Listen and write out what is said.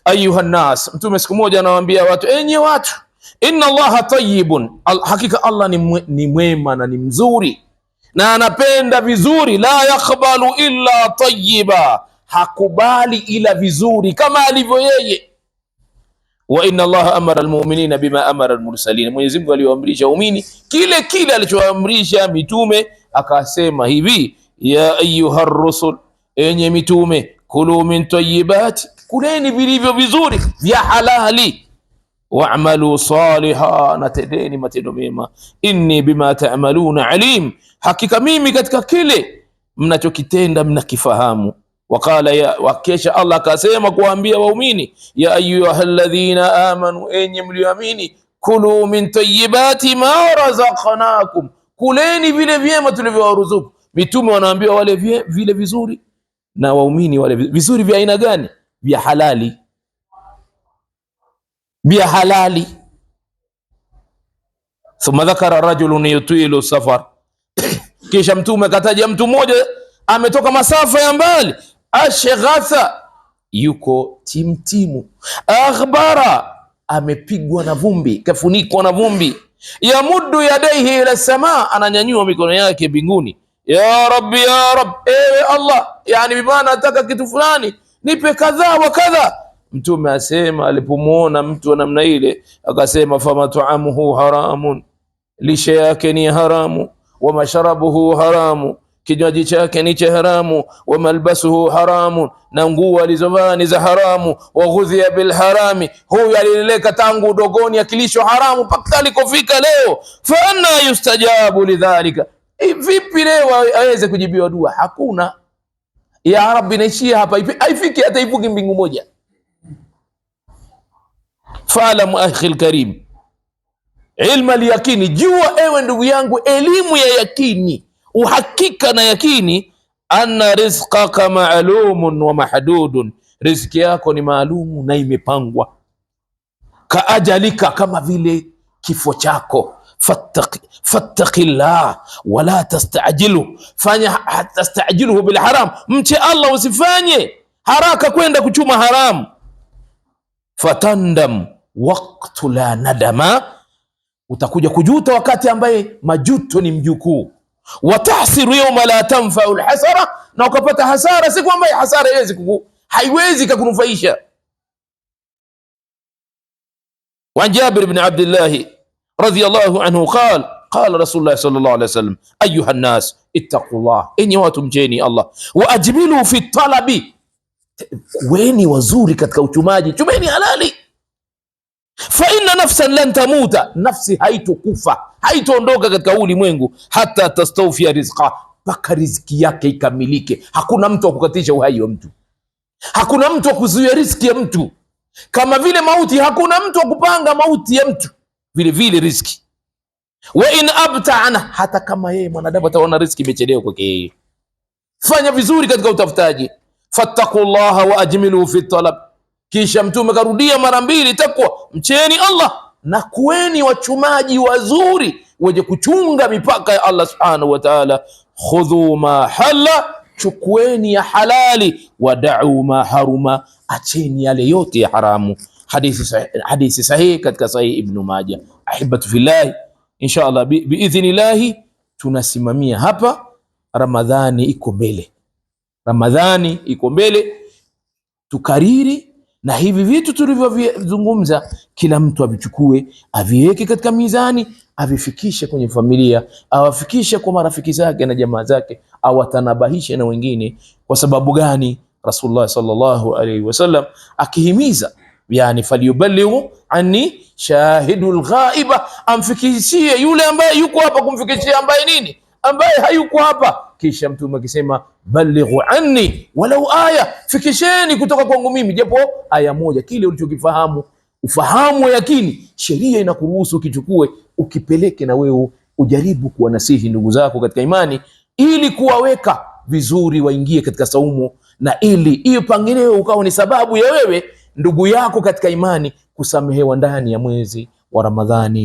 ayuha nas, mtume siku moja anawaambia watu, enyi watu, inna Allaha tayyibun, hakika Allah ni mwema na ni mzuri na anapenda vizuri. La yakbalu illa tayyiba, hakubali ila vizuri kama alivyo yeye. Wa inna Allaha amara almu'minina bima amara almursalin, Mwenyezi Mungu aliwaamrisha waumini kile alichoamrisha mitume. Akasema hivi, ya ayyuha rusul, enye mitume, kulu min tayyibati, kuleni vilivyo vizuri vya halali, wa'malu salihan, na tendeni matendo mema, inni bima ta'maluna alim, hakika mimi katika kile mnachokitenda mnakifahamu. Wakala wakesha Allah akasema kuambia waumini, ya ayyuhalladhina amanu, enyi mlioamini, kulu min tayyibati ma razaqnakum, kuleni vile vyema tulivyowaruzuku. Mitume wanaambiwa wale vile vizuri, na waumini wale vizuri vya aina gani? Vya halali, vya halali. Thumma dhakara rajulun yutilu safar, kisha mtume kataja mtu mmoja ametoka masafa ya mbali, ashghatha, yuko timtimu, akhbara, amepigwa na vumbi, kafunikwa na vumbi, yamuddu yadaihi ila samaa, ananyanyua mikono yake mbinguni, ya rabbi ya rab, ewe Allah, yani bimana nataka kitu fulani, nipe kadha wa kadha. Mtume asema alipomuona mtu wa namna ile akasema, famatuamuhu haramun, lishe yake ni haramu, wa masharabuhu haramu, kinywaji chake ni cha haramu, wa malbasuhu haramu, na nguo alizovaa ni za haramu, wa ghudhiya bil harami, huyu alileleka tangu udogoni akilishwa haramu mpaka alikofika leo. Fa anna yustajabu lidhalika, vipi leo aweze kujibiwa dua? Hakuna. Ya Rabbi, naishia hapa, haifiki hata ivuki mbingu moja. Fa'lam akhi alkarim, ilmu al-yaqini, jua ewe ndugu yangu elimu ya yakini, uhakika na yakini, anna rizqaka ma'lumun wa mahdudun, riziki yako ni maalumu na imepangwa. Ka ajalika, kama vile kifo chako. Fattaqillah wala tastajilu, fanya tastajiluhu bil haram, mche Allah, usifanye haraka kwenda kuchuma haramu. Fatandam waqtu la nadama, utakuja kujuta wakati ambaye majuto ni mjukuu. Watahsiru yawma la tanfa'u alhasara, na ukapata hasara siku ambaye hasara haiwezi kukunufaisha. Wa Jabir ibn Abdullah radiyallahu anhu qala Rasulullah sallallahu alayhi wasallam, ayuha an-nas ittaqullah, enyi watu mcheni Allah, wa ajmilu fi talabi, kuweni wazuri katika uchumaji, chumeni halali. Fa inna nafsan lan tamuta, nafsi haitokufa, haitoondoka katika ulimwengu, hata tastawfiya rizqa, mpaka riziki yake ikamilike. Hakuna mtu wa kukatisha uhai wa mtu, hakuna mtu wa kuzuia riziki ya mtu. Kama vile mauti, hakuna mtu wa kupanga mauti ya mtu, vile vile riziki. Wa in abta'ana, hata kama yeye mwanadamu ataona riziki imechelewa kwake yeye, fanya vizuri katika utafutaji. Fattaqullaha wa ajmilu fi talab, kisha mtume karudia mara mbili takwa, mcheni Allah na kuweni wachumaji wazuri wenye kuchunga mipaka ya Allah subhanahu wa ta'ala. Khudhu ma halla, chukueni ya halali, wada'u ma haruma, acheni yale yote ya haramu. Hadithi sahihi katika Sahih Ibn Majah. Ahibatu fillah, inshallah biidhnillah tunasimamia hapa. Ramadhani iko mbele, Ramadhani iko mbele, tukariri na hivi vitu tulivyozungumza, kila mtu avichukue, aviweke katika mizani, avifikishe kwenye familia, awafikishe kwa marafiki zake na jamaa zake, awatanabahishe na wengine. Kwa sababu gani? Rasulullah sallallahu alaihi wasallam akihimiza, yani falyuballighu anni shahidul ghaiba, amfikishie yule ambaye yuko hapa, kumfikishia ambaye nini, ambaye hayuko hapa. Kisha mtume akisema, balighu anni walau aya, fikisheni kutoka kwangu mimi japo aya moja, kile ulichokifahamu. Ufahamu wa yakini, sheria inakuruhusu ukichukue, ukipeleke na wewe ujaribu kuwanasihi ndugu zako katika imani, ili kuwaweka vizuri waingie katika saumu, na ili hiyo pangineo ukawa ni sababu ya wewe ndugu yako katika imani kusamehewa ndani ya mwezi wa Ramadhani.